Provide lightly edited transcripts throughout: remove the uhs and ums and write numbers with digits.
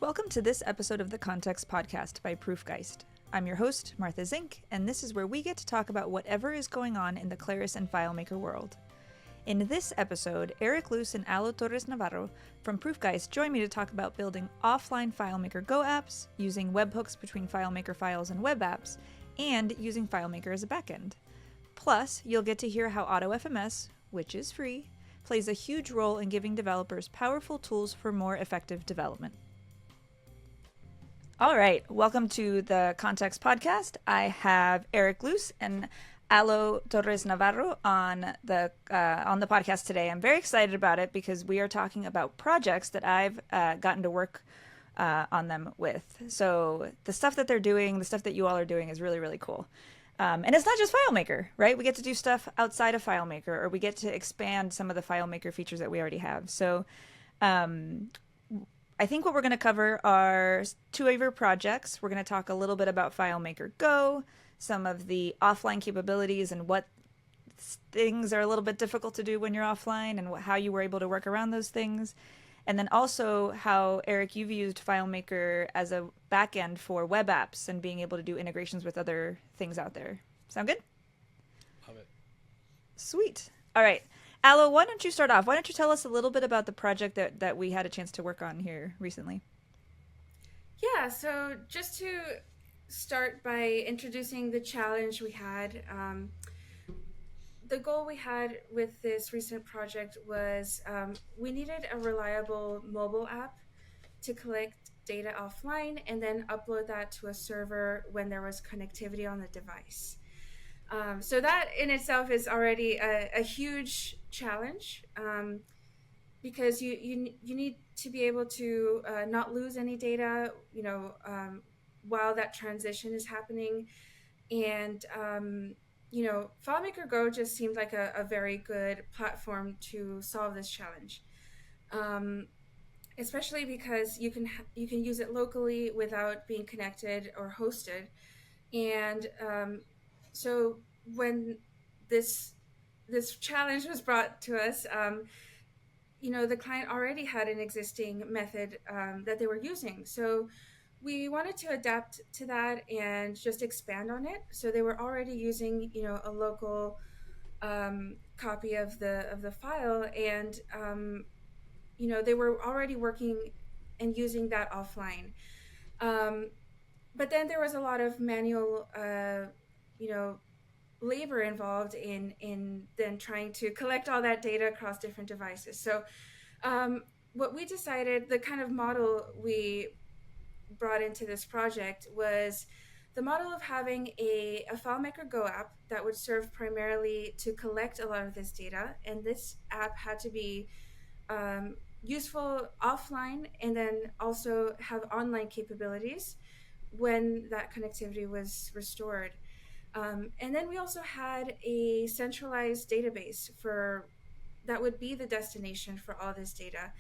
Welcome to this episode of the Context Podcast by Proofgeist. I'm your host, Martha Zink, and this is where we get to talk about whatever is going on in the Claris and FileMaker world. In this episode, Eric Luce and Aloe Torres Navarro from Proofgeist join me to talk about building offline FileMaker Go apps, using webhooks between FileMaker files and web apps, and using FileMaker as a backend. Plus, you'll get to hear how OttoFMS, which is free, plays a huge role in giving developers powerful tools for more effective development. All right, welcome to the Context Podcast. I have Eric Luce and Aloe Torres Navarro on the podcast today. I'm very excited about it because we are talking about projects that I've gotten to work on them with. So the stuff that they're doing, the stuff that you all are doing is really, really cool. And it's not just FileMaker, right? We get to do stuff outside of FileMaker, or we get to expand some of the FileMaker features that we already have. So I think what we're going to cover are two of your projects. We're going to talk a little bit about FileMaker Go, some of the offline capabilities and what things are a little bit difficult to do when you're offline and how you were able to work around those things. And then also how, Eric, you've used FileMaker as a backend for web apps and being able to do integrations with other things out there. Sound good? Love it. Sweet. All right. Aloe, why don't you start off? Why don't you tell us a little bit about the project that we had a chance to work on here recently? Yeah, so just to start by introducing the challenge we had, the goal we had with this recent project was we needed a reliable mobile app to collect data offline and then upload that to a server when there was connectivity on the device. So that in itself is already a huge challenge because you need to be able to not lose any data, while that transition is happening. And, FileMaker Go just seemed like a very good platform to solve this challenge, especially because you can use it locally without being connected or hosted. And so when this challenge was brought to us, the client already had an existing method that they were using. So we wanted to adapt to that and just expand on it. So they were already using, a local copy of the file, and they were already working and using that offline. But then there was a lot of manual, labor involved in then trying to collect all that data across different devices. So what we decided, the kind of model we brought into this project was the model of having a FileMaker Go app that would serve primarily to collect a lot of this data. And this app had to be useful offline and then also have online capabilities when that connectivity was restored. And then we also had a centralized database that would be the destination for all this data.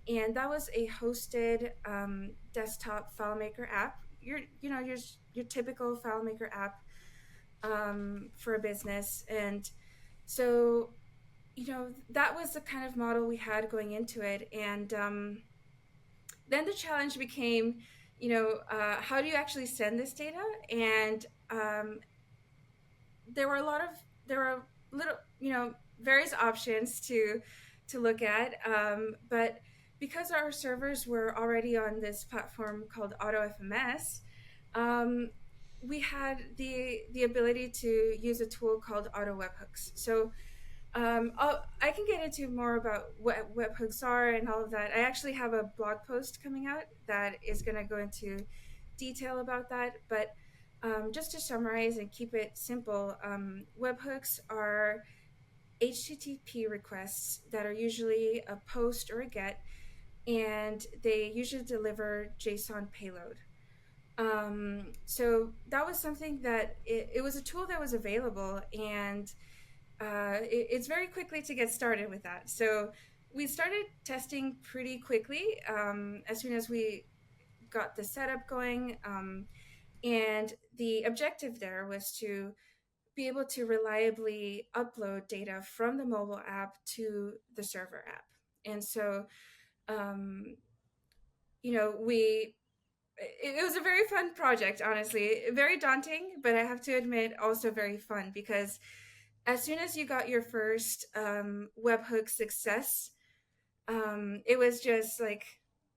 And that was a hosted desktop FileMaker app. Your typical FileMaker app for a business. And so, that was the kind of model we had going into it. And then the challenge became, how do you actually send this data? And there were various options to look at, but because our servers were already on this platform called OttoFMS, we had the ability to use a tool called Otto Webhooks. So I can get into more about what webhooks are and all of that. I actually have a blog post coming out that is going to go into detail about that, but just to summarize and keep it simple, webhooks are HTTP requests that are usually a post or a GET, and they usually deliver JSON payload. So that was something that it was a tool that was available, and it's very quickly to get started with that. So we started testing pretty quickly as soon as we got the setup going. And the objective there was to be able to reliably upload data from the mobile app to the server app. And so, it was a very fun project, honestly. Very daunting, but I have to admit also very fun, because as soon as you got your first webhook success, it was just like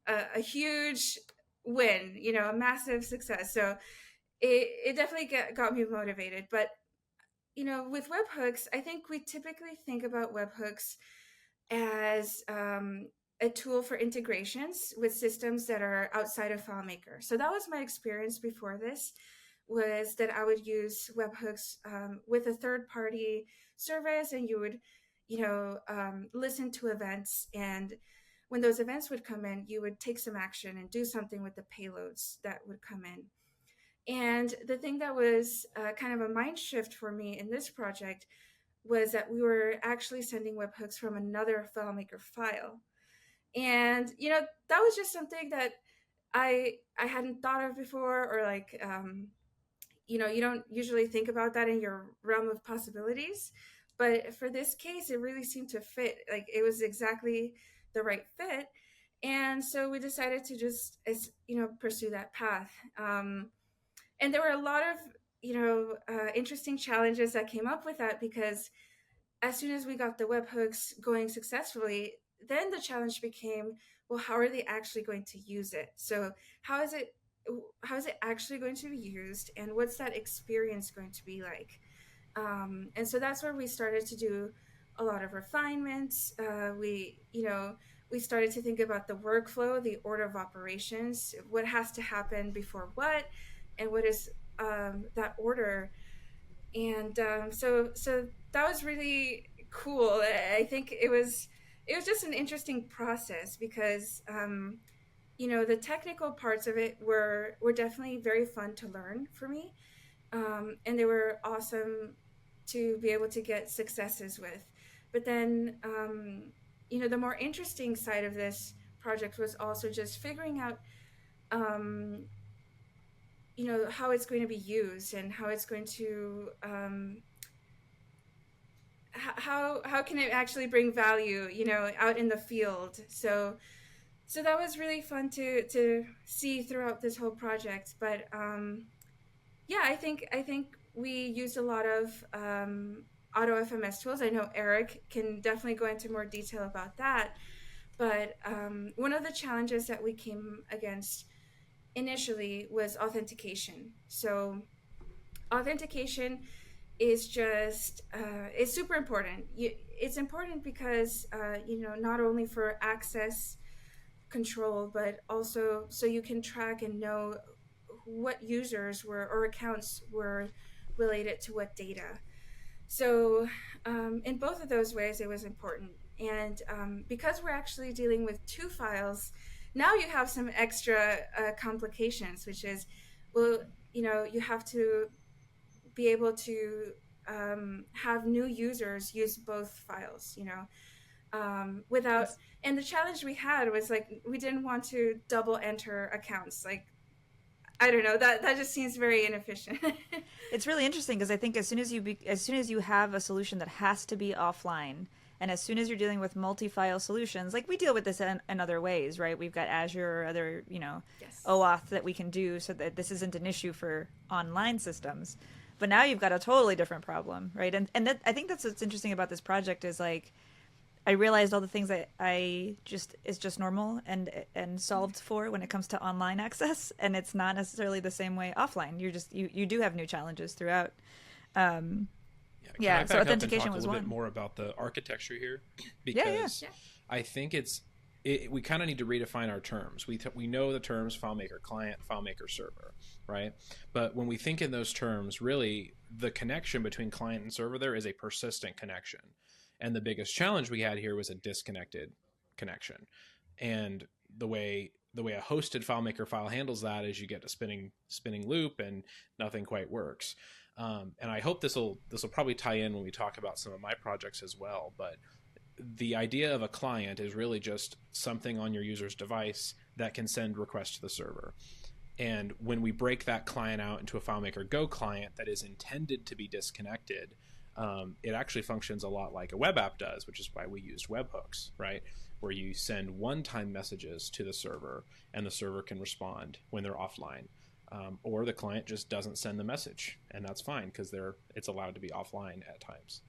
a huge win, a massive success. So it definitely got me motivated. But with webhooks, I think we typically think about webhooks as a tool for integrations with systems that are outside of FileMaker. So that was my experience before this, was that I would use webhooks with a third-party service, and you would, listen to events, and when those events would come in, you would take some action and do something with the payloads that would come in. And the thing that was kind of a mind shift for me in this project was that we were actually sending webhooks from another FileMaker file. And, that was just something that I hadn't thought of before, or like, you don't usually think about that in your realm of possibilities. But for this case, it really seemed to fit. Like, it was exactly the right fit. And so we decided to just, pursue that path. And there were a lot of, interesting challenges that came up with that, because as soon as we got the webhooks going successfully, then the challenge became, well, how are they actually going to use it? So how is it actually going to be used, and what's that experience going to be like? And so that's where we started to do a lot of refinements. We started to think about the workflow, the order of operations, what has to happen before what, and what is that order. And so that was really cool. I think it was just an interesting process, because the technical parts of it were definitely very fun to learn for me, and they were awesome to be able to get successes with. But then the more interesting side of this project was also just figuring out how it's going to be used, and how it's going to how can it actually bring value out in the field. So that was really fun to see throughout this whole project. But yeah, I think we used a lot of OttoFMS tools. I know Eric can definitely go into more detail about that. But one of the challenges that we came against initially was authentication. So authentication is just it's super important. It's important because not only for access control, but also so you can track and know what users were or accounts were related to what data. So in both of those ways, it was important. And because we're actually dealing with two files, now you have some extra complications, which is, well, you have to be able to have new users use both files, without, and the challenge we had was like, we didn't want to double enter accounts. Like, I don't know, that just seems very inefficient. It's really interesting, because I think as soon as you have a solution that has to be offline, and as soon as you're dealing with multi-file solutions, like we deal with this in other ways, right? We've got Azure or other, Yes. OAuth that we can do so that this isn't an issue for online systems. But now you've got a totally different problem, right? And that, I think that's what's interesting about this project is, like, I realized all the things that is just normal and solved for when it comes to online access, and it's not necessarily the same way offline. You do have new challenges throughout. Yeah, so authentication was one. A one. bit more about the architecture here, because I think we kind of need to redefine our terms. We know the terms FileMaker client, FileMaker server, right? But when we think in those terms, really the connection between client and server there is a persistent connection. And the biggest challenge we had here was a disconnected connection. And the way a hosted FileMaker file handles that is you get a spinning loop and nothing quite works. And I hope this will probably tie in when we talk about some of my projects as well. But the idea of a client is really just something on your user's device that can send requests to the server. And when we break that client out into a FileMaker Go client that is intended to be disconnected, it actually functions a lot like a web app does, which is why we used webhooks, right? Where you send one-time messages to the server and the server can respond when they're offline. Or the client just doesn't send the message, and that's fine because it's allowed to be offline at times,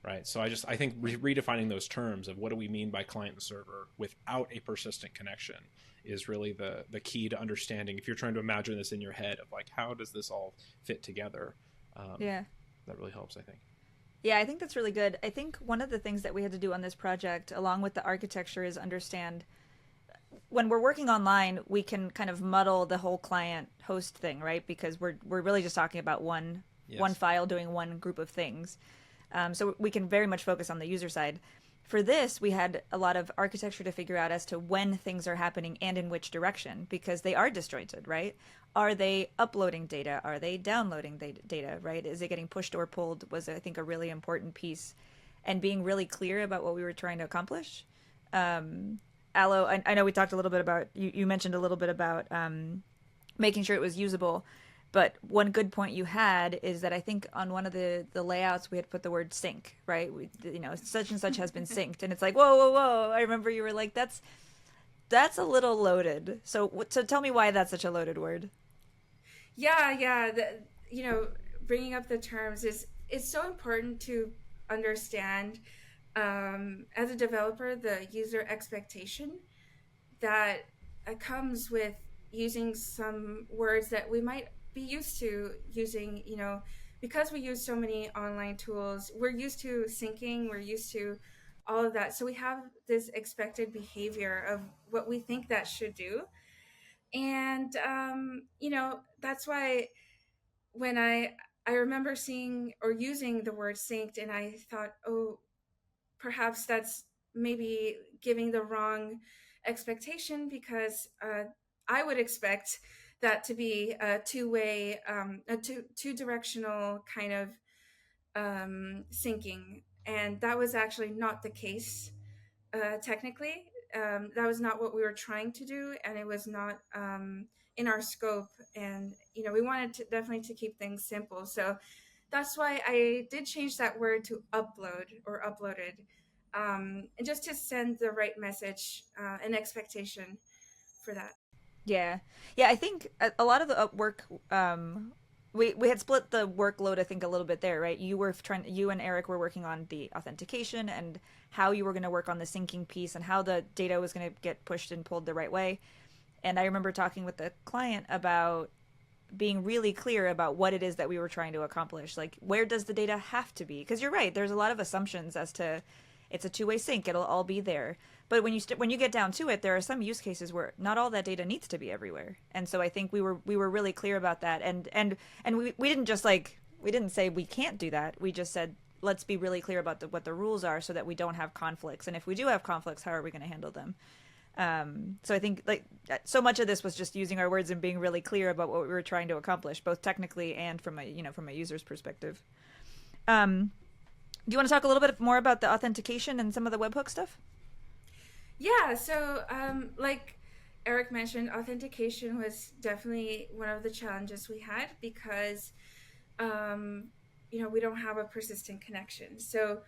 right? So I think redefining those terms of what do we mean by client and server without a persistent connection is really the key to understanding. If you're trying to imagine this in your head of like, how does this all fit together? That really helps, I think. Yeah, I think that's really good. I think one of the things that we had to do on this project, along with the architecture, is understand when we're working online, we can kind of muddle the whole client host thing, right? Because we're really just talking about one file doing one group of things. So we can very much focus on the user side. For this, we had a lot of architecture to figure out as to when things are happening and in which direction, because they are disjointed, right? Are they uploading data? Are they downloading data, right? Is it getting pushed or pulled was, I think, a really important piece. And being really clear about what we were trying to accomplish. Aloe, I know we talked a little bit about, you mentioned a little bit about making sure it was usable. But one good point you had is that I think on one of the layouts we had put the word sync, right? Such and such has been synced. And it's like, whoa. I remember you were like, that's a little loaded. So tell me why that's such a loaded word. Yeah. Bringing up the terms it's so important to understand as a developer, the user expectation that comes with using some words that we might be used to using, because we use so many online tools, we're used to syncing, we're used to all of that. So we have this expected behavior of what we think that should do. And, that's why when I remember seeing or using the word synced and I thought, oh, perhaps that's maybe giving the wrong expectation because I would expect that to be a two-way, a two-directional kind of syncing. And that was actually not the case technically. That was not what we were trying to do, and it was not in our scope. And, we wanted to definitely to keep things simple. So that's why I did change that word to upload or uploaded, and just to send the right message and expectation for that. Yeah. I think a lot of the work, we had split the workload, I think, a little bit there, right? You and Eric were working on the authentication and how you were going to work on the syncing piece and how the data was going to get pushed and pulled the right way. And I remember talking with the client about being really clear about what it is that we were trying to accomplish. Like, where does the data have to be? Because you're right, there's a lot of assumptions as to it's a two-way sync, it'll all be there. But when you get down to it, there are some use cases where not all that data needs to be everywhere. And so I think we were really clear about that. And we didn't just we didn't say we can't do that. We just said let's be really clear about what the rules are so that we don't have conflicts. And if we do have conflicts, how are we going to handle them? So I think so much of this was just using our words and being really clear about what we were trying to accomplish, both technically and from a user's perspective. Do you want to talk a little bit more about the authentication and some of the webhook stuff? Yeah, so like Eric mentioned, authentication was definitely one of the challenges we had because, we don't have a persistent connection. So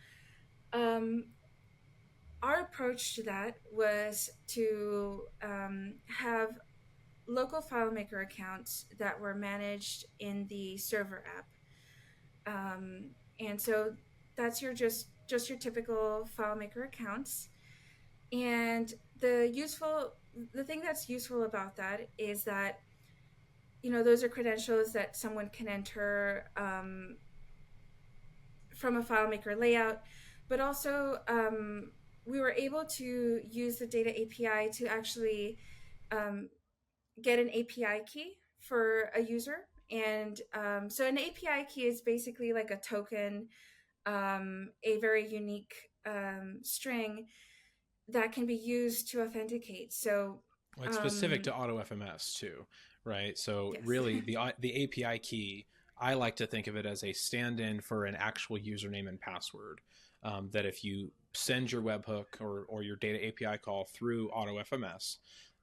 our approach to that was to have local FileMaker accounts that were managed in the server app. And so that's just your typical FileMaker accounts. And the thing that's useful about that is that, those are credentials that someone can enter from a FileMaker layout, but also we were able to use the data API to actually get an API key for a user. And so an API key is basically like a token, a very unique string that can be used to authenticate. So it's specific to OttoFMS too, right? So yes. Really the API key, I like to think of it as a stand-in for an actual username and password. That if you send your webhook or your data API call through OttoFMS,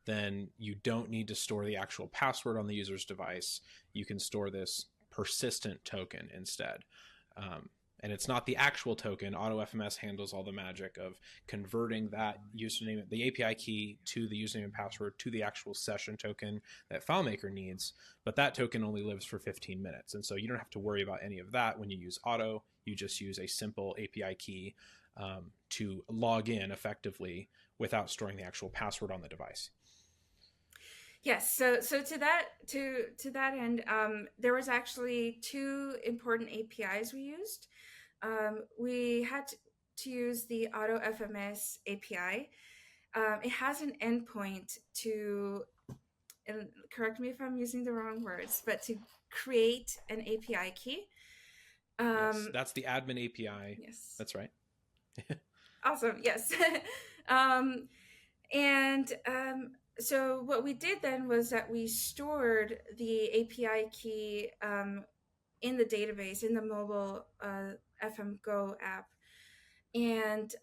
then you don't need to store the actual password on the user's device. You can store this persistent token instead. And it's not the actual token. AutoFMS handles all the magic of converting that username, the API key, to the username and password to the actual session token that FileMaker needs. But that token only lives for 15 minutes. And so you don't have to worry about any of that when you use Otto. You just use a simple API key to log in effectively without storing the actual password on the device. Yes. So to that end, there was actually two important APIs we used. We had to use the OttoFMS API. It has an endpoint to, and correct me if I'm using the wrong words, but to create an API key. Yes, that's the admin API. Yes. That's right. Awesome. Yes. So what we did then was that we stored the API key in the database, in the mobile FM Go app. And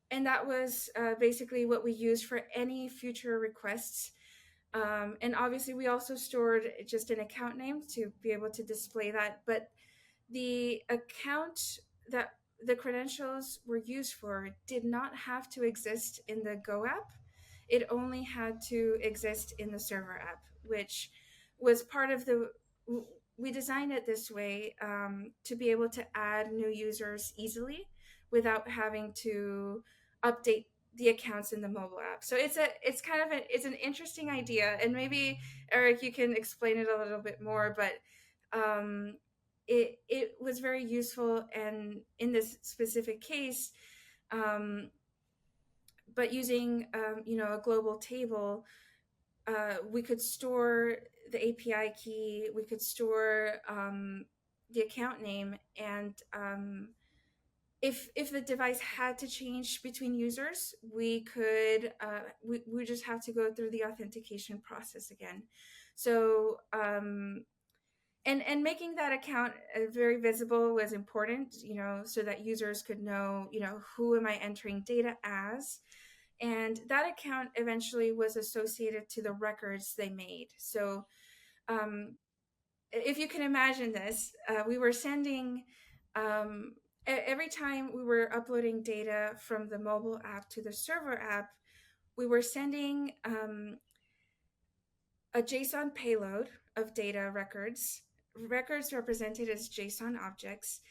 that was basically what we used for any future requests. And obviously we also stored just an account name to be able to display that. But the account that the credentials were used for did not have to exist in the Go app. It only had to exist in the server app, which was part of we designed it this way to be able to add new users easily without having to update the accounts in the mobile app. So it's an interesting idea, and maybe Eric, you can explain it a little bit more, but it was very useful, and in this specific case, but using a global table, we could store the API key, we could store the account name, and if the device had to change between users, we could we just have to go through the authentication process again. So and making that account very visible was important, so that users could know, who am I entering data as. And that account eventually was associated to the records they made. So if you can imagine this, we were sending, every time we were uploading data from the mobile app to the server app, we were sending a JSON payload of data records represented as JSON objects.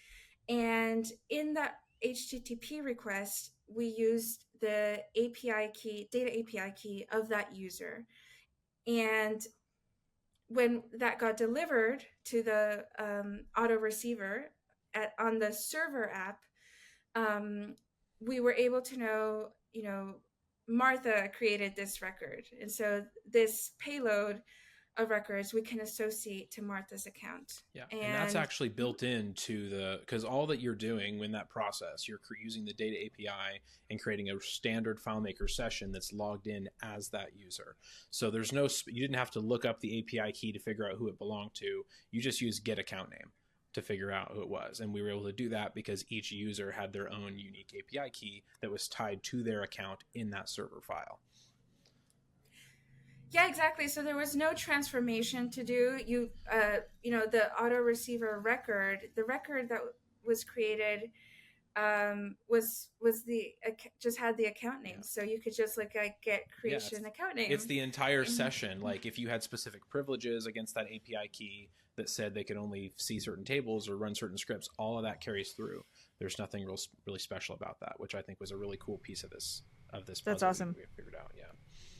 And in that HTTP request, we used the API key, data API key of that user. And when that got delivered to the Otto receiver on the server app, we were able to know, Martha created this record. And so this payload of records we can associate to Martha's account. Yeah, and that's actually built into because all that you're doing in that process, you're using the data API and creating a standard FileMaker session that's logged in as that user. So there's you didn't have to look up the API key to figure out who it belonged to. You just use get account name to figure out who it was. And we were able to do that because each user had their own unique API key that was tied to their account in that server file. Yeah, exactly. So there was no transformation to do. The auto receiver record, the record that was created just had the account name. So you could just get creation account name. It's the entire session. Like if you had specific privileges against that API key that said they could only see certain tables or run certain scripts, all of that carries through. There's nothing really special about that, which I think was a really cool piece of this. That's awesome. We figured out. Yeah.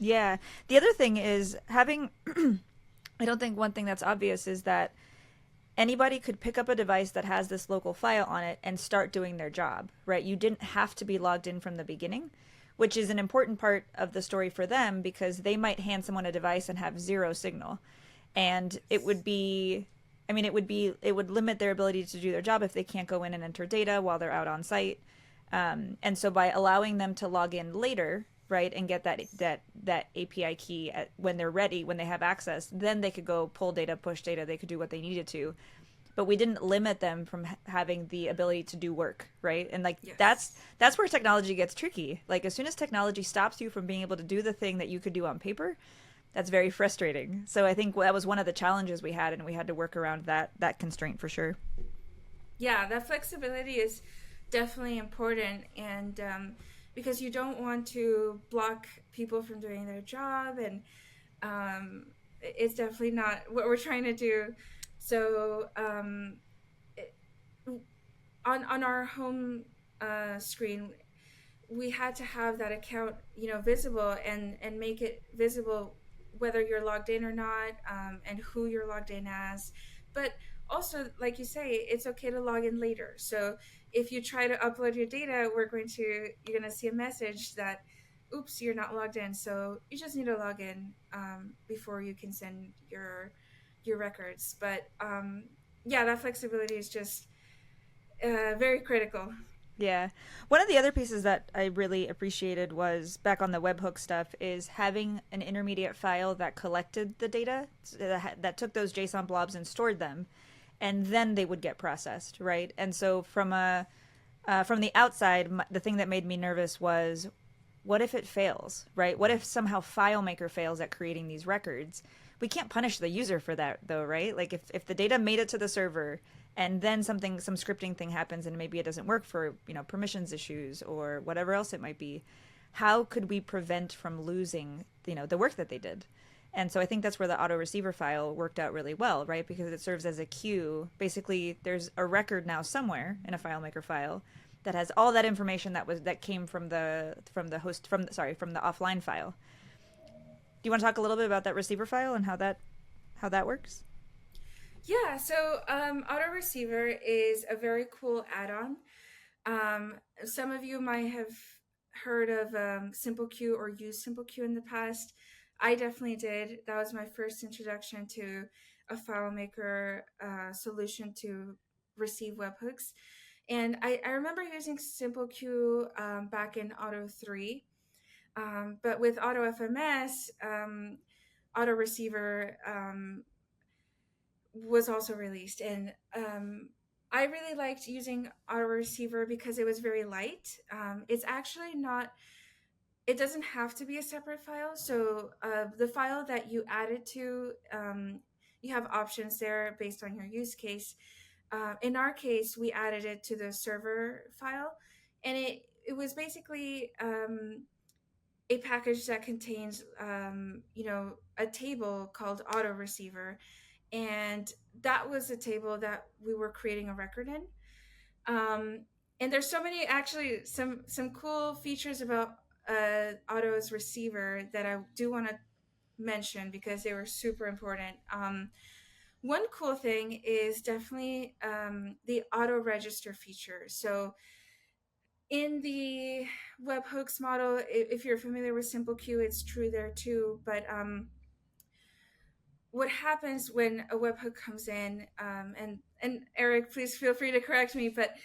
Yeah. The other thing is having, I don't think one thing that's obvious is that anybody could pick up a device that has this local file on it and start doing their job, right? You didn't have to be logged in from the beginning, which is an important part of the story for them because they might hand someone a device and have zero signal. And it would limit their ability to do their job if they can't go in and enter data while they're out on site. And so by allowing them to log in later, right, and get that API key when they're ready, when they have access, then they could go pull data, push data, they could do what they needed to. But we didn't limit them from having the ability to do work, right? And that's where technology gets tricky. Like as soon as technology stops you from being able to do the thing that you could do on paper, that's very frustrating. So I think that was one of the challenges we had, and we had to work around that constraint for sure. Yeah, that flexibility is definitely important, and because you don't want to block people from doing their job, and it's definitely not what we're trying to do. So it, on our home screen, we had to have that account, visible, and make it visible whether you're logged in or not, and who you're logged in as. But also, like you say, it's okay to log in later. So if you try to upload your data, you're gonna see a message that, oops, you're not logged in. So you just need to log in before you can send your records. But yeah, that flexibility is just very critical. Yeah. One of the other pieces that I really appreciated was back on the webhook stuff is having an intermediate file that collected the data, that took those JSON blobs and stored them, and then they would get processed, right? And so from the outside, the thing that made me nervous was, what if it fails, right? What if somehow FileMaker fails at creating these records? We can't punish the user for that, though, right? Like if the data made it to the server and then some scripting thing happens and maybe it doesn't work for, permissions issues or whatever else it might be, how could we prevent from losing, the work that they did? And so I think that's where the auto receiver file worked out really well, right? Because it serves as a queue. Basically, there's a record now somewhere in a FileMaker file that has all that information that came from the offline file. Do you want to talk a little bit about that receiver file and how that works? Yeah, so Auto Receiver is a very cool add-on. Some of you might have heard of Simple Queue or used Simple Queue in the past. I definitely did. That was my first introduction to a FileMaker solution to receive webhooks. And I remember using Simple Queue back in Otto 3. But with OttoFMS, Auto Receiver was also released, and I really liked using Auto Receiver because it was very light. It's actually not. It doesn't have to be a separate file. So the file that you added to, you have options there based on your use case. In our case, we added it to the server file, and it was basically a package that contains a table called Auto Receiver, and that was a table that we were creating a record in. And there's so many, actually, some cool features about Otto's receiver that I do want to mention because they were super important. One cool thing is definitely the auto register feature. So in the webhooks model, if you're familiar with Simple Queue, it's true there too. But what happens when a webhook comes in, and Eric, please feel free to correct me, but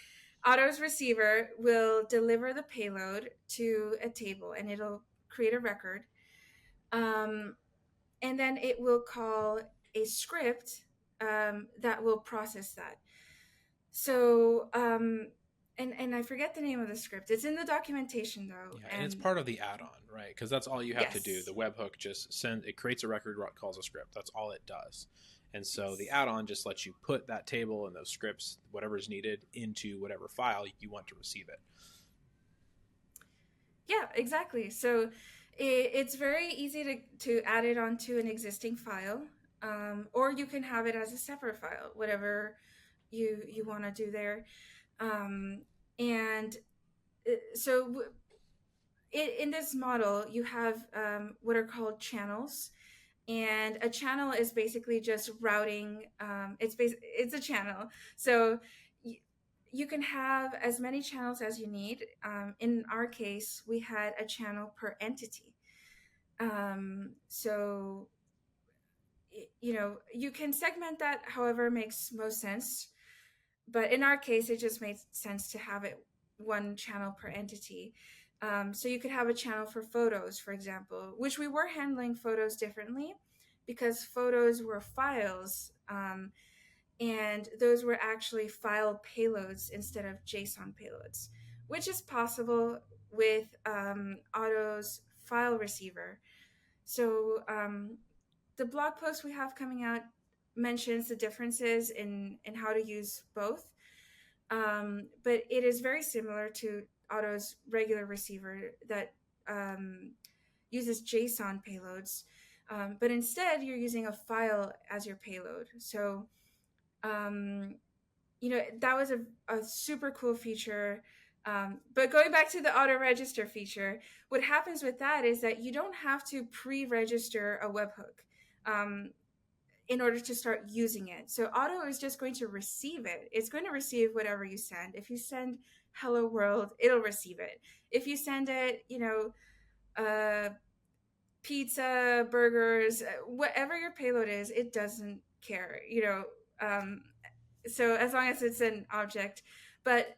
Otto's receiver will deliver the payload to a table and it'll create a record. And then it will call a script that will process that. So, and I forget the name of the script. It's in the documentation though. Yeah, and it's part of the add-on, right? Because that's all you have to do. The webhook just it creates a record, calls a script. That's all it does. And so the add-on just lets you put that table and those scripts, whatever is needed, into whatever file you want to receive it. Yeah, exactly. So it's very easy to add it onto an existing file, or you can have it as a separate file, whatever you want to do there. And so in this model, you have what are called channels. And a channel is basically just routing. It's a channel. So you can have as many channels as you need. In our case, we had a channel per entity. So, you can segment that however makes most sense. But in our case, it just made sense to have it one channel per entity. So you could have a channel for photos, for example, which we were handling photos differently because photos were files, and those were actually file payloads instead of JSON payloads, which is possible with Otto's file receiver. So the blog post we have coming out mentions the differences in how to use both. But it is very similar to Otto's regular receiver that uses JSON payloads. But instead, you're using a file as your payload. So, that was a super cool feature. But going back to the auto register feature, what happens with that is that you don't have to pre-register a webhook in order to start using it. So Otto is just going to receive it. It's going to receive whatever you send. If you send hello world, it'll receive it. If you send it, pizza, burgers, whatever your payload is, it doesn't care, so as long as it's an object. But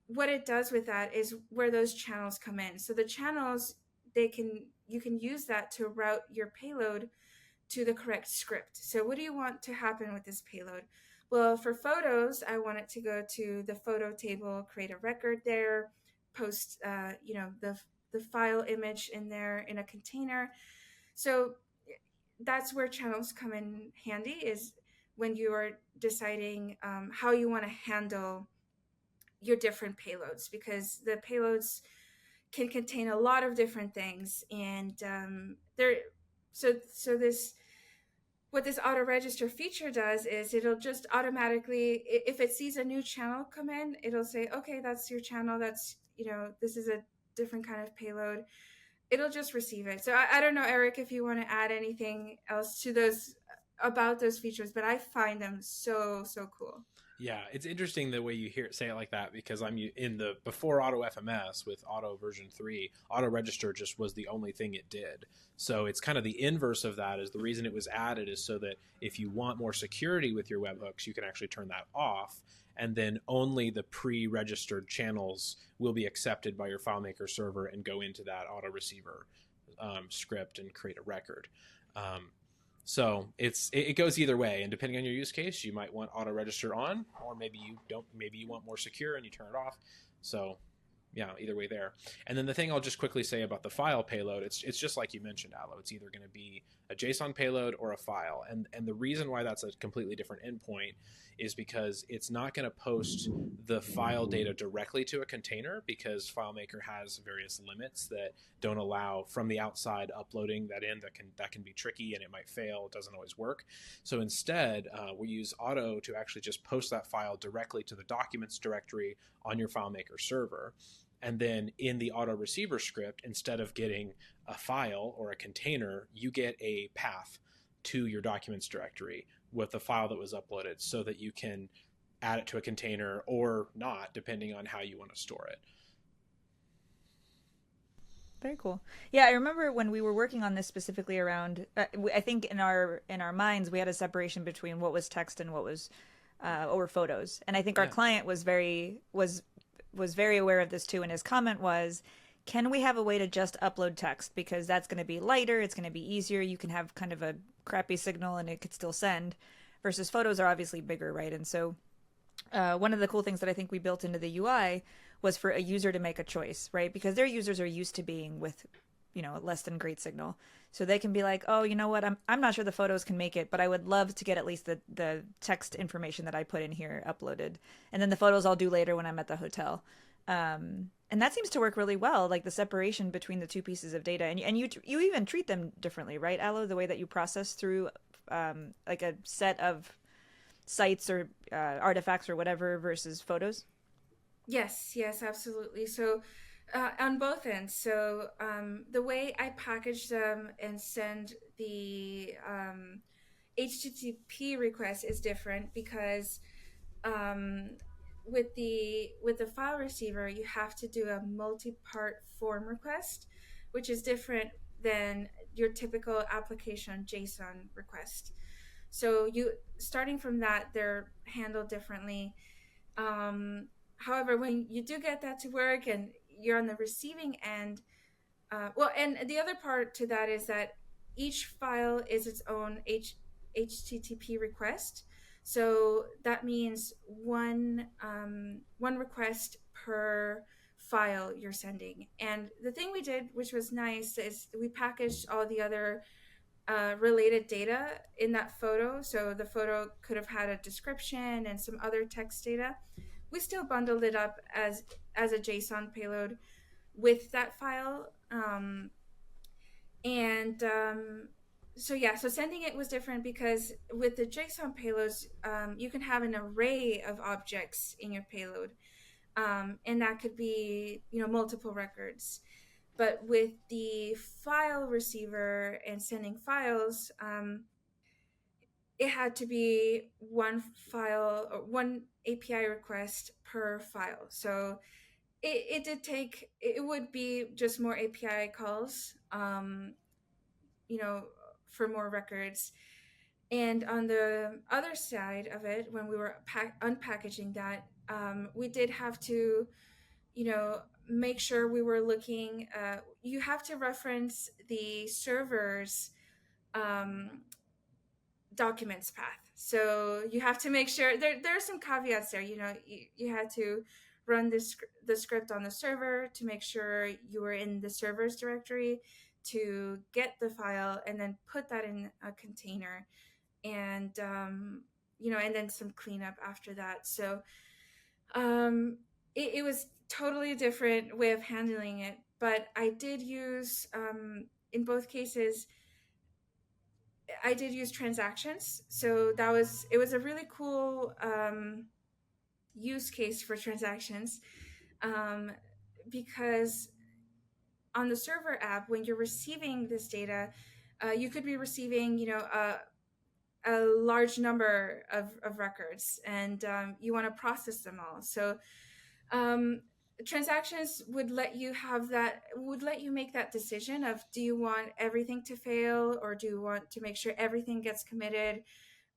what it does with that is where those channels come in. So the channels, you can use that to route your payload to the correct script. So what do you want to happen with this payload? Well, for photos, I want it to go to the photo table, create a record there, post the file image in there in a container. So that's where channels come in handy, is when you are deciding how you want to handle your different payloads, because the payloads can contain a lot of different things. And what this auto register feature does is it'll just automatically, if it sees a new channel come in, it'll say, okay, that's your channel. That's, this is a different kind of payload. It'll just receive it. So I don't know, Eric, if you want to add anything else to those about those features, but I find them so cool. Yeah, it's interesting the way you say it like that, because I'm in the before OttoFMS with Otto version 3, auto register just was the only thing it did. So it's kind of the inverse of that. Is the reason it was added is so that if you want more security with your webhooks, you can actually turn that off, and then only the pre-registered channels will be accepted by your FileMaker server and go into that auto receiver script and create a record. So it goes either way, and depending on your use case, you might want auto register on, or maybe you don't. Maybe you want more secure and you turn it off. So yeah, either way there. And then the thing I'll just quickly say about the file payload, it's just like you mentioned, Aloe. It's either going to be a JSON payload or a file. And the reason why that's a completely different endpoint is because it's not going to post the file data directly to a container, because FileMaker has various limits that don't allow from the outside uploading that in. That can be tricky, and it might fail. It doesn't always work. So instead, we use Otto to actually just post that file directly to the documents directory on your FileMaker server. And then in the auto receiver script, instead of getting a file or a container, you get a path to your documents directory with the file that was uploaded, so that you can add it to a container or not, depending on how you want to store it. Very cool. Yeah, I remember when we were working on this specifically around, I think in our minds, we had a separation between what was text and what was or photos. And I think our client was very aware of this too, and his comment was, can we have a way to just upload text, because that's going to be lighter, it's going to be easier, you can have kind of a crappy signal and it could still send, versus photos are obviously bigger, right? And so one of the cool things that I think we built into the UI was for a user to make a choice, right? Because their users are used to being with less than great signal, so they can be like, oh, you know what, I'm not sure the photos can make it, but I would love to get at least the text information that I put in here uploaded, and then the photos I'll do later when I'm at the hotel. And that seems to work really well, like the separation between the two pieces of data. And you even treat them differently, right, Aloe? The way that you process through like a set of sites or artifacts or whatever versus photos? Yes, absolutely. So on both ends. So the way I package them and send the HTTP request is different, because with the file receiver, you have to do a multi-part form request, which is different than your typical application JSON request. So starting from that, they're handled differently. However, when you do get that to work and you're on the receiving end, and the other part to that is that each file is its own HTTP request. So that means one request per file you're sending. And the thing we did, which was nice, is we packaged all the other related data in that photo. So the photo could have had a description and some other text data, we still bundled it up as a JSON payload with that file. So sending it was different because with the JSON payloads, you can have an array of objects in your payload, and that could be, multiple records. But with the file receiver and sending files, it had to be one file or one API request per file. So it would be just more API calls, for more records. And on the other side of it, when we were unpackaging that, we did have to, make sure we were looking, you have to reference the server's documents path. So you have to make sure there are some caveats there. You had to run the script on the server to make sure you were in the server's directory to get the file, and then put that in a container, and and then some cleanup after that. So it was totally a different way of handling it, but I did use in both cases I did use transactions. So it was a really cool use case for transactions, because on the server app, when you're receiving this data, you could be receiving, a large number of records, and you want to process them all. So transactions would let you make that decision of, do you want everything to fail, or do you want to make sure everything gets committed?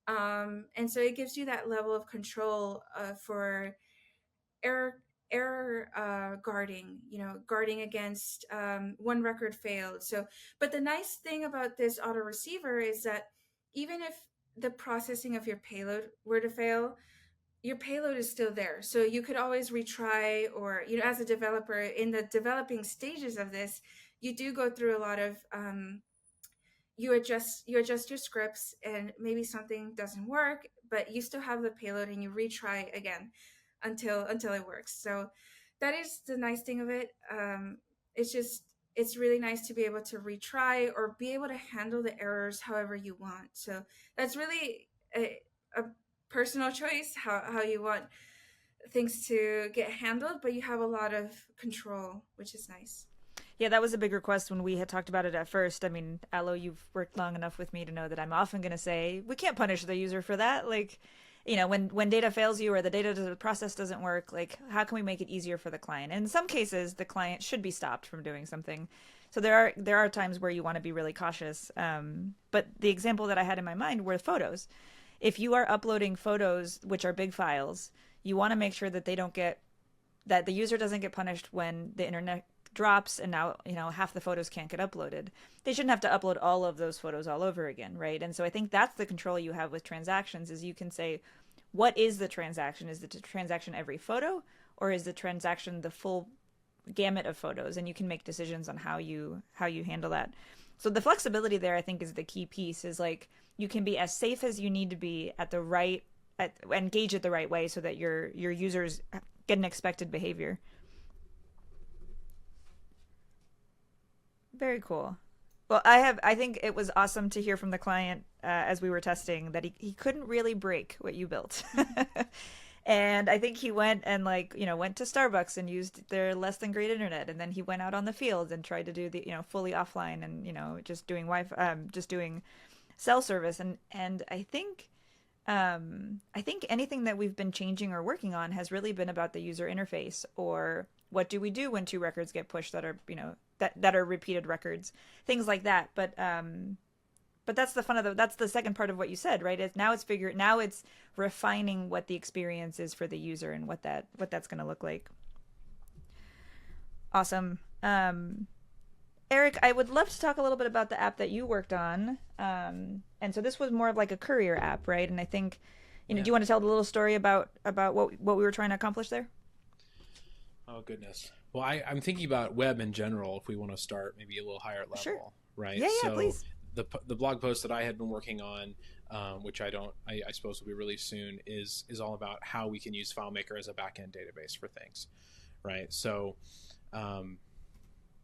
And so it gives you that level of control for error guarding against one record failed. So, but the nice thing about this auto receiver is that even if the processing of your payload were to fail, your payload is still there. So you could always retry, or, as a developer in the developing stages of this, you do go through a lot of, you adjust your scripts, and maybe something doesn't work, but you still have the payload, and you retry again until it works. So that is the nice thing of it. It's really nice to be able to retry, or be able to handle the errors however you want. So that's really a personal choice, how you want things to get handled, but you have a lot of control, which is nice. Yeah, that was a big request when we had talked about it at first. I mean, Aloe, you've worked long enough with me to know that I'm often going to say, we can't punish the user for that. Like, when data fails you, or the data process doesn't work, like, how can we make it easier for the client? And in some cases, the client should be stopped from doing something. So there are times where you want to be really cautious. But the example that I had in my mind were photos. If you are uploading photos, which are big files, you want to make sure that that the user doesn't get punished when the internet drops and now, half the photos can't get uploaded. They shouldn't have to upload all of those photos all over again, right? And so I think that's the control you have with transactions, is you can say, what is the transaction? Is the transaction every photo, or is the transaction the full gamut of photos? And you can make decisions on how you handle that. So the flexibility there, I think, is the key piece, is like, you can be as safe as you need to be engage it the right way, so that your users get an expected behavior. Very cool. Well, I think it was awesome to hear from the client as we were testing that he couldn't really break what you built. And I think he went and went to Starbucks and used their less than great internet, and then he went out on the field and tried to do the fully offline, and just doing Wi-Fi, just doing cell service, and I think anything that we've been changing or working on has really been about the user interface, or what do we do when two records get pushed that are that are repeated records, things like that. But that's the fun of that's the second part of what you said, right? Now it's refining what the experience is for the user and what that's going to look like. Awesome. Eric, I would love to talk a little bit about the app that you worked on. And so this was more of like a courier app, right? And I think, do you want to tell a little story about what we were trying to accomplish there? Oh, goodness. Well, I'm thinking about web in general, if we want to start maybe a little higher level, sure. Right? Yeah, please. The blog post that I had been working on, which I suppose will be released soon, is all about how we can use FileMaker as a backend database for things, right? So,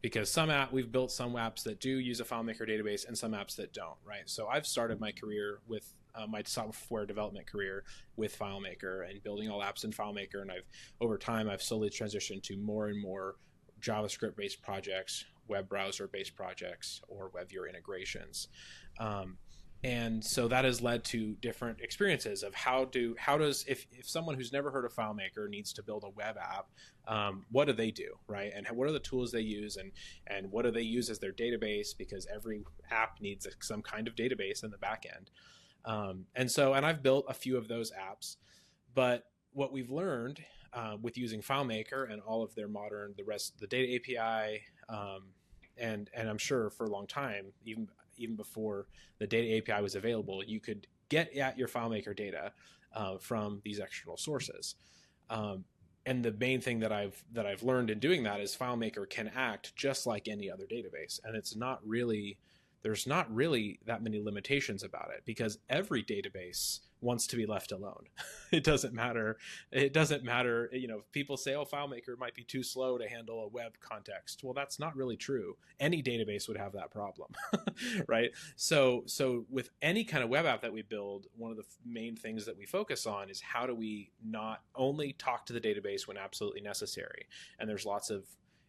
because we've built some apps that do use a FileMaker database and some apps that don't, right? So I've started my career with my software development career with FileMaker and building all apps in FileMaker, and over time I've slowly transitioned to more and more JavaScript-based projects, web browser-based projects, or web viewer integrations. And so that has led to different experiences of if someone who's never heard of FileMaker needs to build a web app, what do they do, right? And what are the tools they use, and what do they use as their database? Because every app needs some kind of database in the back end. And I've built a few of those apps, but what we've learned with using FileMaker and all of their the data API, and I'm sure for a long time, even before the data API was available, you could get at your FileMaker data from these external sources. And the main thing that I've learned in doing that is FileMaker can act just like any other database, and there's not really that many limitations about it, because every database wants to be left alone. It doesn't matter. People say, oh, FileMaker might be too slow to handle a web context. Well, that's not really true. Any database would have that problem, right? So with any kind of web app that we build, one of the main things that we focus on is how do we not only talk to the database when absolutely necessary.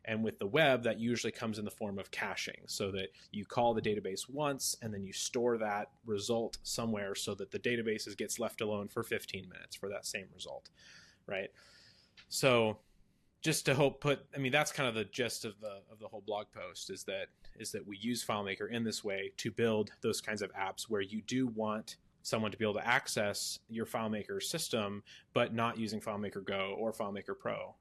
And with the web, that usually comes in the form of caching, so that you call the database once and then you store that result somewhere so that the database gets left alone for 15 minutes for that same result, right? So just to that's kind of the gist of the whole blog post, is that we use FileMaker in this way to build those kinds of apps where you do want someone to be able to access your FileMaker system, but not using FileMaker Go or FileMaker Pro.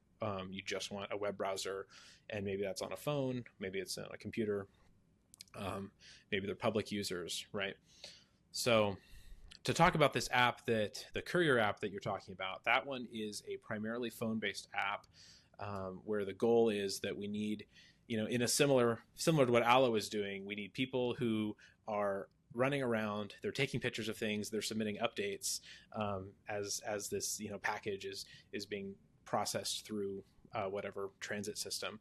You just want a web browser, and maybe that's on a phone, maybe it's on a computer, maybe they're public users, right? So to talk about this app, the Courier app that you're talking about, that one is a primarily phone-based app, where the goal is that we need, in a similar to what Aloe is doing, we need people who are running around, they're taking pictures of things, they're submitting updates as this package is being processed through whatever transit system,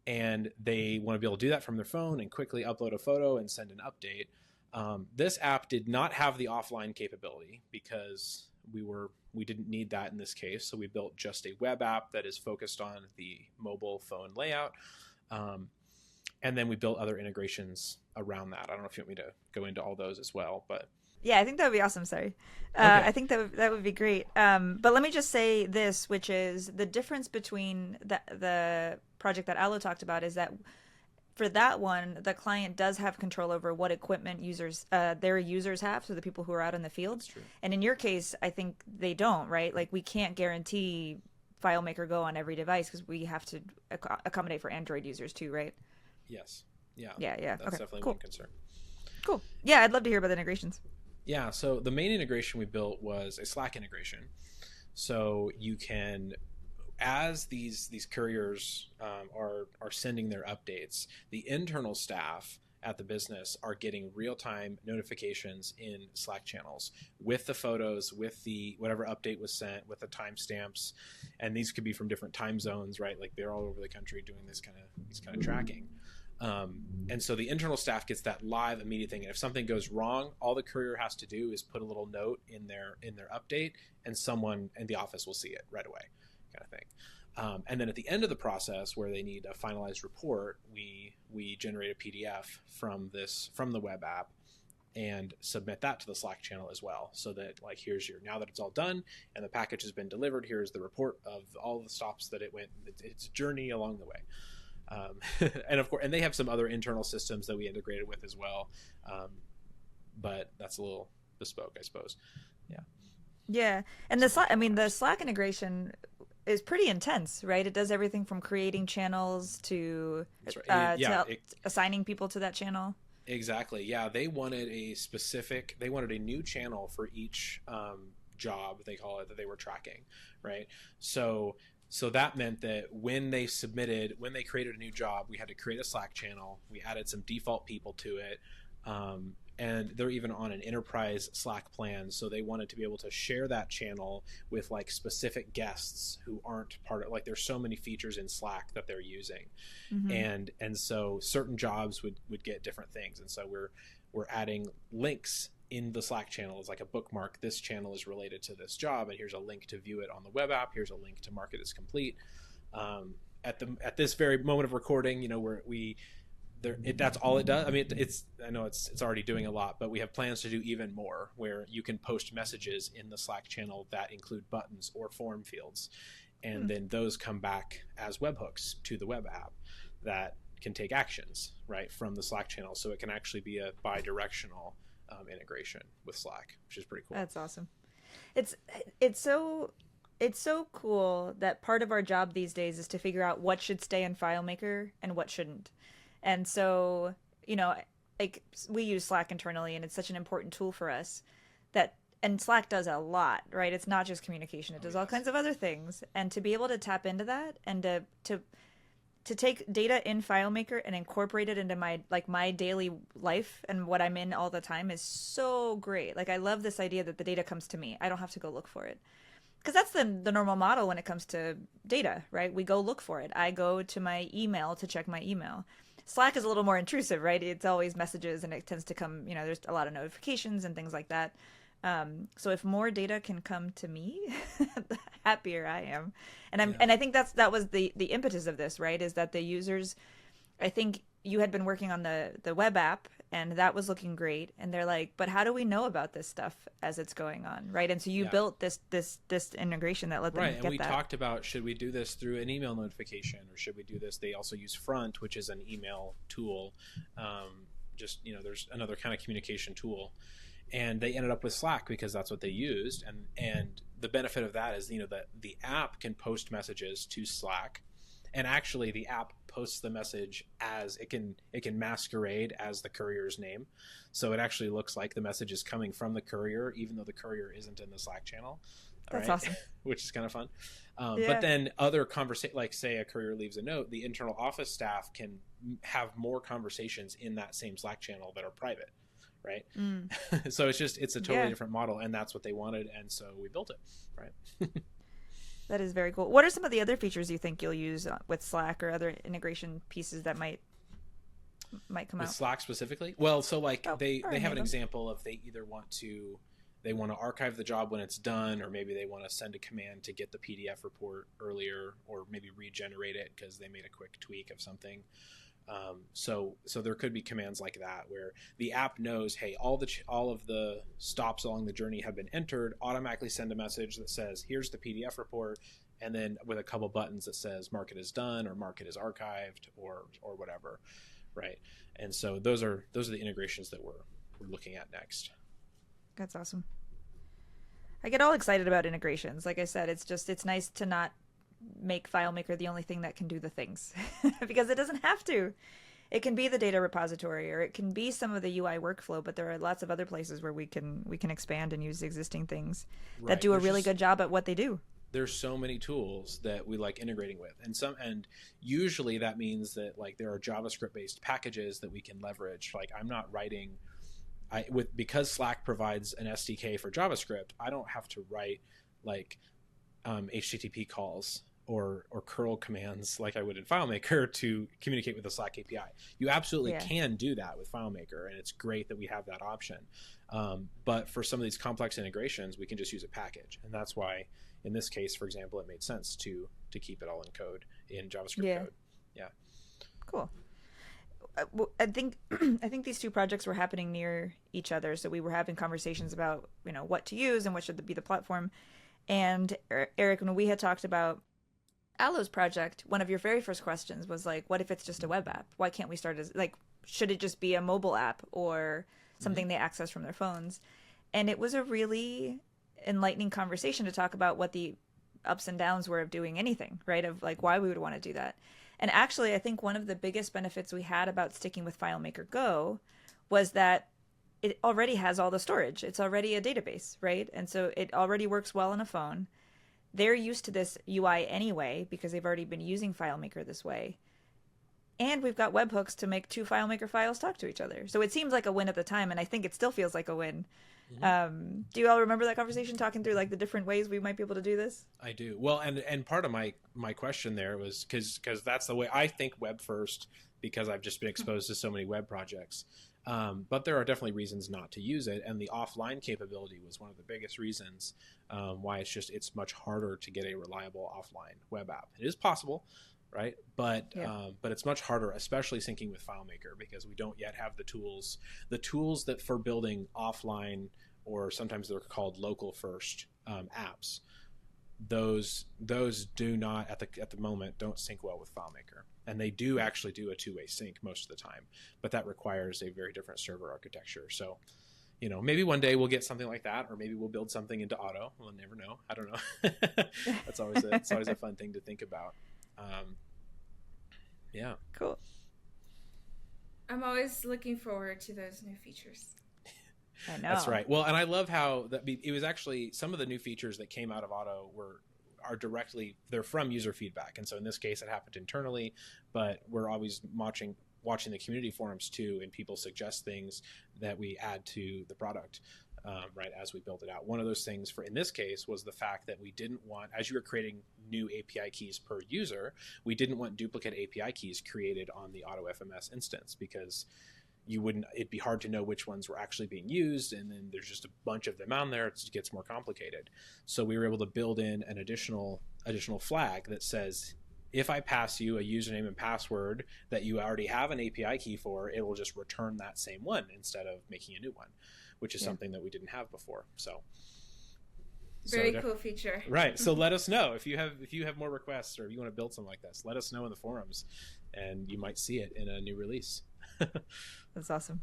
and they want to be able to do that from their phone and quickly upload a photo and send an update. This app did not have the offline capability because we didn't need that in this case, so we built just a web app that is focused on the mobile phone layout, and then we built other integrations around that. I don't know if you want me to go into all those as well, but yeah, I think that would be awesome. Sorry. Okay. I think that would be great. But let me just say this, which is the difference between the project that Aloe talked about is that for that one, the client does have control over what equipment their users have, so the people who are out in the field. That's true. And in your case, I think they don't, right? Like, we can't guarantee FileMaker Go on every device because we have to accommodate for Android users too, right? Yes. Yeah. Yeah. That's okay, definitely cool. one concern. Cool. Yeah, I'd love to hear about the integrations. Yeah, so the main integration we built was a Slack integration. So you can, as these couriers are sending their updates, the internal staff at the business are getting real-time notifications in Slack channels with the photos, with the whatever update was sent, with the timestamps, and these could be from different time zones, right? Like, they're all over the country doing these kind of tracking. And so the internal staff gets that live immediate thing. And if something goes wrong, all the courier has to do is put a little note in their update, and someone in the office will see it right away, kind of thing. And then at the end of the process, where they need a finalized report, we generate a PDF from the web app and submit that to the Slack channel as well. So that, like, now that it's all done and the package has been delivered, here's the report of all the stops that it went, its journey along the way. And of course, and they have some other internal systems that we integrated with as well, but that's a little bespoke, I suppose. Yeah, and the Slack integration is pretty intense, right? It does everything from creating channels to assigning people to that channel. Exactly. Yeah, they wanted a new channel for each job, they call it, that they were tracking, right? So that meant that when they created a new job, we had to create a Slack channel. We added some default people to it. And they're even on an enterprise Slack plan, so they wanted to be able to share that channel with like specific guests who aren't part of, like, there's so many features in Slack that they're using, and so certain jobs would get different things, and so we're adding links in the Slack channel as like a bookmark. This channel is related to this job, and here's a link to view it on the web app. Here's a link to mark it as complete. At this very moment of recording, you know, that's all it does. I mean, I know it's already doing a lot, but we have plans to do even more, where you can post messages in the Slack channel that include buttons or form fields, and then those come back as webhooks to the web app that can take actions right from the Slack channel. So it can actually be a bi-directional integration with Slack, which is pretty cool. That's awesome. It's so cool that part of our job these days is to figure out what should stay in FileMaker and what shouldn't. And so, you know, like, we use Slack internally, and it's such an important tool for us and Slack does a lot, right? It's not just communication. It does all kinds of other things. And to be able to tap into that and to take data in FileMaker and incorporate it into my daily life and what I'm in all the time is so great. Like, I love this idea that the data comes to me. I don't have to go look for it. Because that's the normal model when it comes to data, right? We go look for it. I go to my email to check my email. Slack is a little more intrusive, right? It's always messages, and it tends to come, you know, there's a lot of notifications and things like that. So if more data can come to me, the happier I am. And I think that was the impetus of this, right? Is that the users, I think you had been working on the web app, and that was looking great. And they're like, but how do we know about this stuff as it's going on, right? And so you built this integration that let them get that. Right, and we talked about, should we do this through an email notification, or should we do this? They also use Front, which is an email tool. Just, you know, there's another kind of communication tool. And they ended up with Slack because that's what they used. And the benefit of that is, you know, that the app can post messages to Slack. And actually, the app posts the message as it can masquerade as the courier's name. So it actually looks like the message is coming from the courier, even though the courier isn't in the Slack channel. That's awesome. Which is kind of fun. But then other conversations, like say a courier leaves a note, the internal office staff can have more conversations in that same Slack channel that are private. Right. So it's a totally different model, and that's what they wanted. And so we built it. Right. That is very cool. What are some of the other features you think you'll use with Slack, or other integration pieces that might come out? With Slack specifically? Well, so like they have an example of they want to archive the job when it's done, or maybe they want to send a command to get the PDF report earlier, or maybe regenerate it because they made a quick tweak of something. So there could be commands like that where the app knows, hey, all of the stops along the journey have been entered, automatically send a message that says, here's the PDF report, and then with a couple buttons that says mark it as done, or mark it as archived, or whatever, right? And so those are the integrations that we're looking at next. That's awesome. I get all excited about integrations. Like I said, it's nice to not make FileMaker the only thing that can do the things because it doesn't have to. It can be the data repository, or it can be some of the UI workflow, but there are lots of other places where we can expand and use existing things that do a really good job at what they do. There's so many tools that we like integrating with, and usually that means that like there are JavaScript based packages that we can leverage. Like I'm not writing because Slack provides an SDK for JavaScript, I don't have to write like HTTP calls or curl commands like I would in FileMaker to communicate with the Slack API. You absolutely can do that with FileMaker, and it's great that we have that option. But for some of these complex integrations, we can just use a package, and that's why in this case, for example, it made sense to keep it all in code, in JavaScript code. Yeah. Cool. I think these two projects were happening near each other, so we were having conversations about, you know, what to use and what should be the platform. And Eric, when we had talked about Aloe's project, one of your very first questions was like, what if it's just a web app? Why can't we start as, like, should it just be a mobile app or something they access from their phones? And it was a really enlightening conversation to talk about what the ups and downs were of doing anything, right? Of like why we would want to do that. And actually, I think one of the biggest benefits we had about sticking with FileMaker Go was that it already has all the storage. It's already a database, right? And so it already works well on a phone. They're used to this UI anyway because they've already been using FileMaker this way. and we've got webhooks to make two FileMaker files talk to each other. So it seems like a win at the time, and I think it still feels like a win. Do you all remember that conversation, talking through like the different ways we might be able to do this? I do. Well, and part of my question there was because that's the way I think web first, because I've just been exposed to so many web projects. But there are definitely reasons not to use it, and the offline capability was one of the biggest reasons why it's much harder to get a reliable offline web app. It is possible, right? But it's much harder, especially syncing with FileMaker, because we don't yet have the tools that for building offline, or sometimes they're called local first apps. Those do not at the moment don't sync well with FileMaker, and they do actually do a two-way sync most of the time, but that requires a very different server architecture. So, maybe one day we'll get something like that, or maybe we'll build something into Otto. We'll never know. I don't know. It's always a fun thing to think about. Yeah. Cool. I'm always looking forward to those new features. I know. That's right. Well, and I love how it was actually some of the new features that came out of Otto they're from user feedback. And so in this case, it happened internally, but we're always watching the community forums too, and people suggest things that we add to the product, right, as we build it out. One of those things in this case was the fact that we didn't want, as you were creating new API keys per user, we didn't want duplicate API keys created on the OttoFMS instance, because it'd be hard to know which ones were actually being used, and then there's just a bunch of them on there. It gets more complicated. So we were able to build in an additional flag that says, if I pass you a username and password that you already have an API key for, it will just return that same one instead of making a new one, which is something that we didn't have before. Very cool feature. Right. So let us know if you have more requests, or if you want to build something like this. Let us know in the forums, and you might see it in a new release. That's awesome.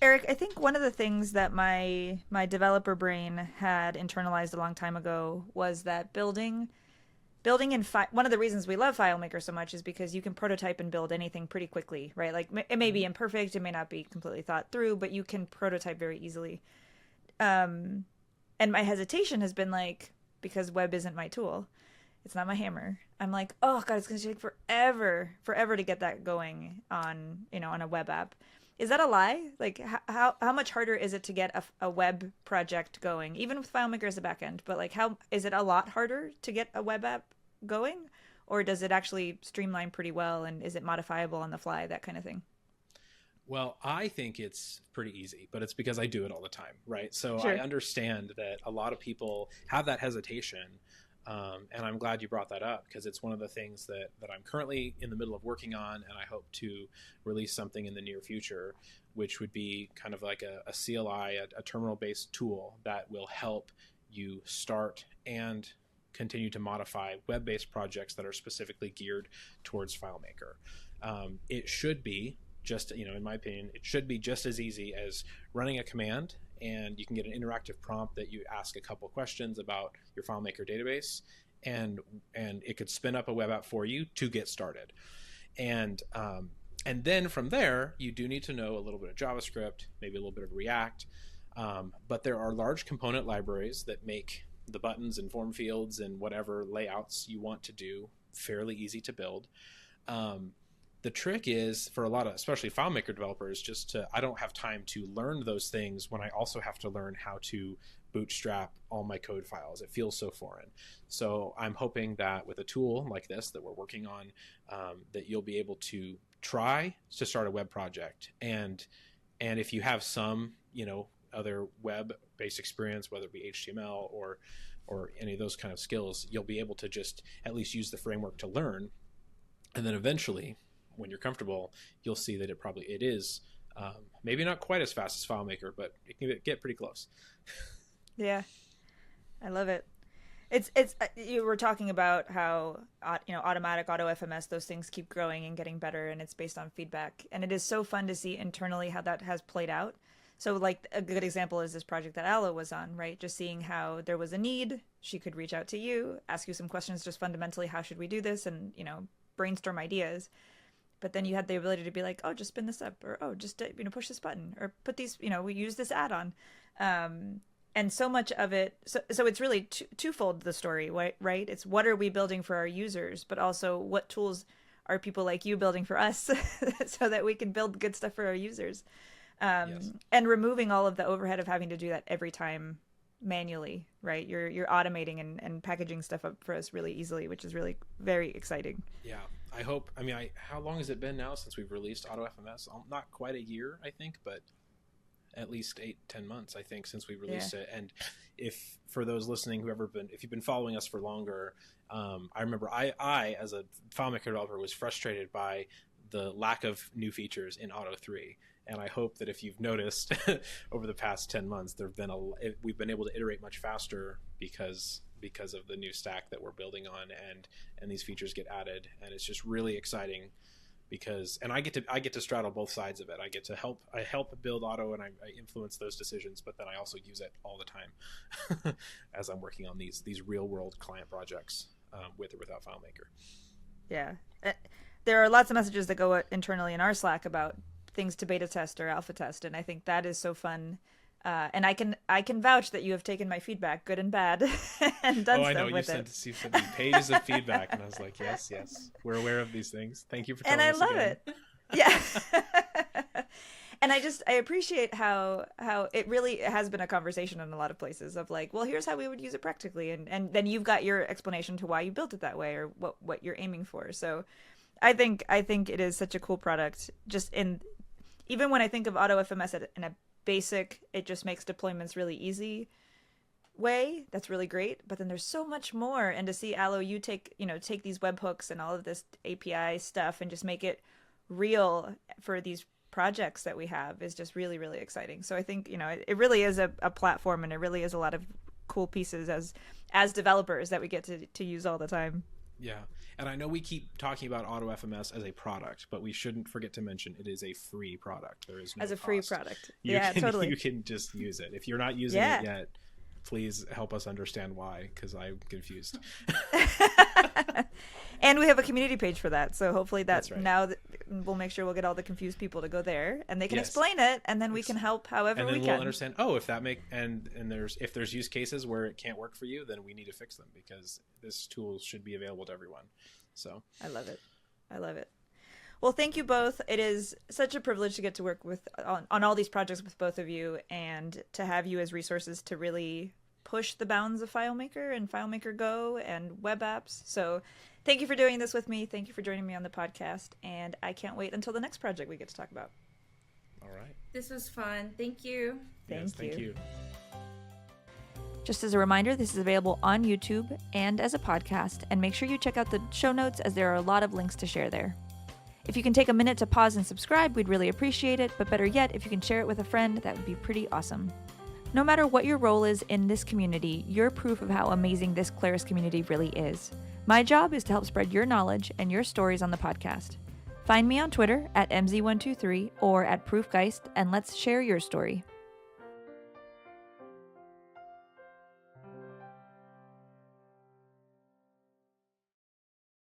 Eric, I think one of the things that my developer brain had internalized a long time ago was that building in one of the reasons we love FileMaker so much is because you can prototype and build anything pretty quickly, right? Like, it may be imperfect, it may not be completely thought through, but you can prototype very easily. And my hesitation has been like, because web isn't my tool, it's not my hammer, I'm like, oh god, it's gonna take forever to get that going on a web app. Is that a lie? Like, how much harder is it to get a web project going, even with FileMaker as a backend? But like, how is it a lot harder to get a web app going, or does it actually streamline pretty well, and is it modifiable on the fly, that kind of thing? Well, I think it's pretty easy, but it's because I do it all the time, right? So Sure. I understand that a lot of people have that hesitation. And I'm glad you brought that up, because it's one of the things that I'm currently in the middle of working on, and I hope to release something in the near future, which would be kind of like a CLI, a terminal-based tool that will help you start and continue to modify web-based projects that are specifically geared towards FileMaker. It should be just, in my opinion, it should be just as easy as running a command, and you can get an interactive prompt that you ask a couple questions about your FileMaker database, and it could spin up a web app for you to get started. And then from there, you do need to know a little bit of JavaScript, maybe a little bit of React, but there are large component libraries that make the buttons and form fields and whatever layouts you want to do fairly easy to build. The trick is, for a lot of, especially FileMaker developers, I don't have time to learn those things when I also have to learn how to bootstrap all my code files. It feels so foreign. So I'm hoping that with a tool like this that we're working on, that you'll be able to try to start a web project. And if you have some, other web-based experience, whether it be HTML or any of those kind of skills, you'll be able to just at least use the framework to learn. And then eventually, when you're comfortable, you'll see that it is maybe not quite as fast as FileMaker, but it can get pretty close. Yeah, I love it. It's you were talking about how automatic AutoFMS, those things keep growing and getting better, and it's based on feedback, and it is so fun to see internally how that has played out. So like a good example is this project that Aloe was on, right? Just seeing how there was a need, she could reach out to you, ask you some questions, just fundamentally, how should we do this, and brainstorm ideas. But then you had the ability to be like, oh, just spin this up, or oh, just push this button, or put these, we use this add-on, and so much of it. So it's really twofold, the story, right? It's what are we building for our users, but also what tools are people like you building for us so that we can build good stuff for our users. And removing all of the overhead of having to do that every time manually, right? You're automating and packaging stuff up for us really easily, which is really very exciting. Yeah, I hope. I mean, how long has it been now since we've released OttoFMS? Not quite a year, I think, but at least 8-10 months, I think, since we released it. And if for those listening, if you've been following us for longer, I remember I as a FileMaker developer was frustrated by the lack of new features in Otto 3. And I hope that if you've noticed over the past 10 months, we've been able to iterate much faster because of the new stack that we're building on, and these features get added, and it's just really exciting because I get to straddle both sides of it. I help build Otto, and I influence those decisions, but then I also use it all the time as I'm working on these real world client projects with or without FileMaker. Yeah, there are lots of messages that go internally in our Slack about things to beta test or alpha test, and I think that is so fun. And I can vouch that you have taken my feedback, good and bad, and done stuff with it. You sent me pages of feedback, and I was like, yes, we're aware of these things. Thank you for telling us. And I love it. Yeah. And I appreciate how it really has been a conversation in a lot of places of like, well, here's how we would use it practically, and then you've got your explanation to why you built it that way or what you're aiming for. So I think it is such a cool product. Even when I think of OttoFMS in a basic, it just makes deployments really easy way, that's really great. But then there's so much more, and to see Aloe, you take these webhooks and all of this API stuff and just make it real for these projects that we have is just really, really exciting. So I think it really is a platform, and it really is a lot of cool pieces as developers that we get to use all the time. Yeah. And I know we keep talking about OttoFMS as a product, but we shouldn't forget to mention it is a free product. There is no as a cost. Free product. Totally. You can just use it. If you're not using it yet, please help us understand why, because I'm confused. And we have a community page for that, so hopefully that's right. Now we'll make sure we'll get all the confused people to go there, and they can explain it, and then we can help however we can. And then we'll understand. Oh, if there's use cases where it can't work for you, then we need to fix them, because this tool should be available to everyone. So I love it. Well, thank you both. It is such a privilege to get to work on all these projects with both of you, and to have you as resources to really push the bounds of FileMaker and FileMaker Go and web apps. So thank you for doing this with me. Thank you for joining me on the podcast, and I can't wait until the next project we get to talk about. All right. This was fun. Thank you. Thank you. Just as a reminder, this is available on YouTube and as a podcast, and make sure you check out the show notes as there are a lot of links to share there. If you can take a minute to pause and subscribe, we'd really appreciate it, but better yet, if you can share it with a friend, that would be pretty awesome. No matter what your role is in this community, you're proof of how amazing this Claris community really is. My job is to help spread your knowledge and your stories on the podcast. Find me on Twitter at MZ123 or at Proofgeist, and let's share your story.